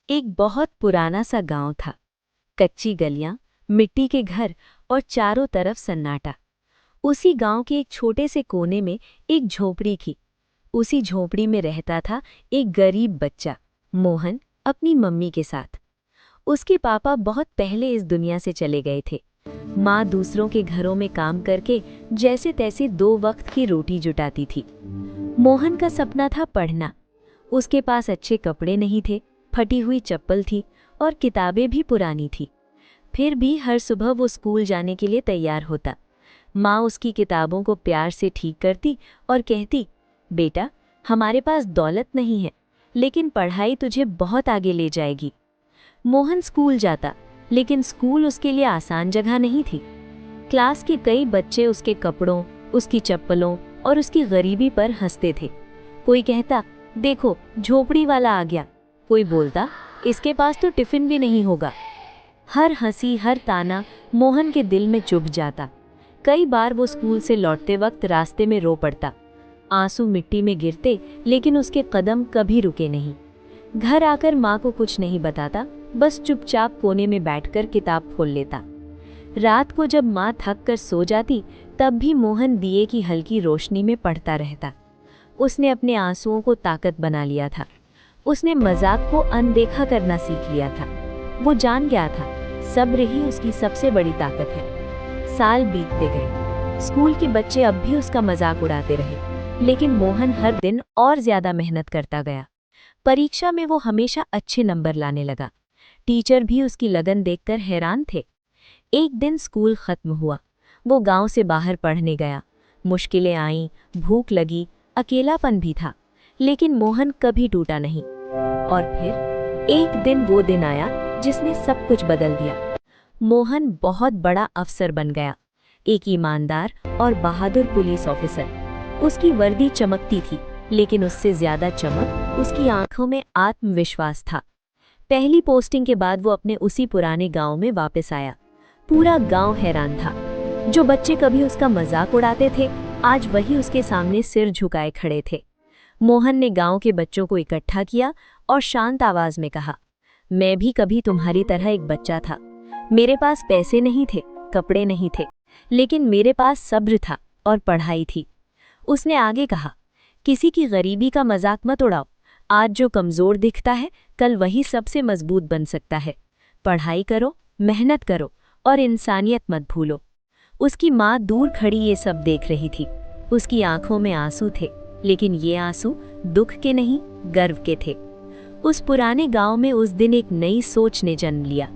एक बहुत पुराना सा गांव था। कच्ची गलियां, मिट्टी के घर और चारों तरफ सन्नाटा। उसी गांव के एक छोटे से कोने में एक झोपड़ी थी। उसी झोपड़ी में रहता था एक गरीब बच्चा, मोहन, अपनी मम्मी के साथ। उसके पापा बहुत पहले इस दुनिया से चले गए थे। माँ दूसरों के घरों में काम करके जैसे तैसे 2 वक्त की रोटी जुटाती थी। मोहन का सपना था पढ़ना। उसके पास अच्छे कपड़े नहीं थे, फटी हुई चप्पल थी और किताबें भी पुरानी थी। फिर भी हर सुबह वो स्कूल जाने के लिए तैयार होता। माँ उसकी किताबों को प्यार से ठीक करती और कहती, बेटा, हमारे पास दौलत नहीं है, लेकिन पढ़ाई तुझे बहुत आगे ले जाएगी। मोहन स्कूल जाता, लेकिन स्कूल उसके लिए आसान जगह नहीं थी। क्लास के कई बच्चे उसके कपड़ों, उसकी चप्पलों और उसकी गरीबी पर हंसते थे। कोई कहता, देखो, झोपड़ी वाला आ गया। कोई बोलता, इसके पास तो टिफिन भी नहीं होगा। हर हंसी, हर ताना मोहन के दिल में चुभ जाता। कई बार वो स्कूल से लौटते वक्त रास्ते में रो पड़ता। आंसू मिट्टी में गिरते, लेकिन उसके कदम कभी रुके नहीं। घर आकर माँ को कुछ नहीं बताता, बस चुपचाप कोने में बैठकर किताब खोल लेता। रात को जब माँ थक कर सो जाती, तब भी मोहन दिए की हल्की रोशनी में पढ़ता रहता। उसने अपने आंसुओं को ताकत बना लिया था। उसने मजाक को अनदेखा करना सीख लिया था। वो जान गया था, सब्र ही उसकी सबसे बड़ी ताकत है। साल बीतते गए। स्कूल के बच्चे अब भी उसका मजाक उड़ाते रहे, लेकिन मोहन हर दिन और ज्यादा मेहनत करता गया। परीक्षा में वो हमेशा अच्छे नंबर लाने लगा। टीचर भी उसकी लगन देखकर हैरान थे। एक दिन स्कूल खत्म हुआ। वो गांव से बाहर पढ़ने गया। मुश्किलें आईं, भूख लगी, अकेलापन भी था, लेकिन मोहन कभी टूटा नहीं। और फिर एक दिन वो दिन आया जिसने सब कुछ बदल दिया। मोहन बहुत बड़ा अफसर बन गया, एक ईमानदार और बहादुर पुलिस ऑफिसर। उसकी वर्दी चमकती थी, लेकिन उससे ज्यादा चमक उसकी आंखों में आत्मविश्वास था। पहली पोस्टिंग के बाद वो अपने उसी पुराने गांव में वापस आया। पूरा गांव हैरान था। जो बच्चे कभी उसका मजाक उड़ाते थे, आज वही उसके सामने सिर झुकाए खड़े थे। मोहन ने गांव के बच्चों को इकट्ठा किया और शांत आवाज में कहा, मैं भी कभी तुम्हारी तरह एक बच्चा था। मेरे पास पैसे नहीं थे, कपड़े नहीं थे, लेकिन मेरे पास सब्र था और पढ़ाई थी। उसने आगे कहा, किसी की गरीबी का मजाक मत उड़ाओ। आज जो कमजोर दिखता है, कल वही सबसे मजबूत बन सकता है। पढ़ाई करो, मेहनत करो और इंसानियत मत भूलो। उसकी माँ दूर खड़ी ये सब देख रही थी। उसकी आंखों में आंसू थे, लेकिन ये आंसू दुख के नहीं, गर्व के थे। उस पुराने गांव में उस दिन एक नई सोच ने जन्म लिया।